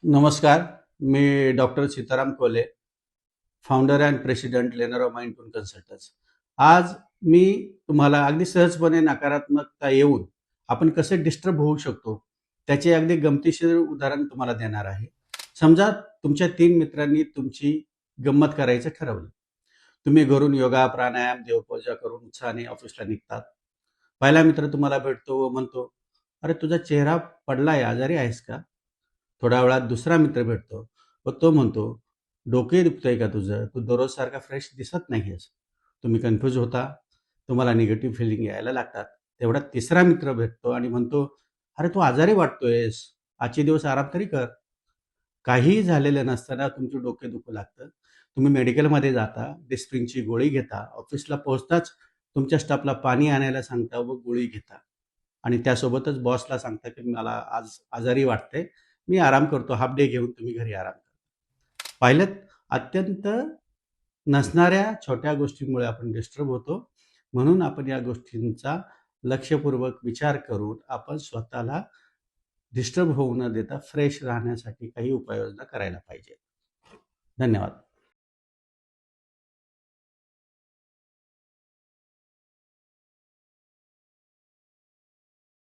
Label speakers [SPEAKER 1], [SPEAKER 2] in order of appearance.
[SPEAKER 1] नमस्कार. मी डॉक्टर सीताराम कोले, founder and president लेनरो mind टून कन्सल्टन्ट्स. आज मी तुम्हाला अगदी सहजपणे नकारात्मकता येऊन आपण कसे डिस्टर्ब होऊ शकतो, त्याचे अगदी गमतीशीर उदाहरण तुम्हाला देणार आहे. समजा तुमच्या 3 मित्रांनी तुमची गंमत करायचं ठरवलं. तुम्ही घरून योगा, प्राणायाम, देवपूजा करून उत्साहाने ऑफिसला निघतात. पहिला मित्र तुम्हाला भेटतो व म्हणतो, "अरे, तुझा चेहरा पडलाय, आजारी आहेस का?" थोड्या वेळात दुसरा मित्र भेटतो व तो म्हणतो, "डोके दुखतंय का तुझं? तू दररोजसारखा फ्रेश दिसत नाहीयेस." तुम्ही कन्फ्यूज होता. तुम्हाला निगेटिव्ह फीलिंग यायला लागतात. तेवढ्यात तिसरा मित्र भेटतो आणि म्हणतो, "अरे, तू आजारी वाटतोयस. आजचे दिवस आराम तरी कर." काहीही झालेलं नसताना तुमचे डोके दुखू लागतं. तुम्ही मेडिकलमध्ये जाता, डिस्प्रिनची गोळी घेता. ऑफिसला पोहोचताच तुमच्या स्टाफला पाणी आणायला सांगता व गोळी घेता आणि त्यासोबतच बॉसला सांगता, की मला आज आजारी वाटतंय. मी आराम करतो. हाल्फ डे घेऊन तुम्ही घरी आराम करा. पाहिलंत, अत्यंत नसणाऱ्या छोट्या गोष्टींमुळे आपण डिस्टर्ब होतो. म्हणून आपण या गोष्टींचा लक्षपूर्वक विचार करून आपण स्वतःला डिस्टर्ब होऊ न देता फ्रेश राहण्यासाठी काही उपाययोजना करायला पाहिजे. धन्यवाद.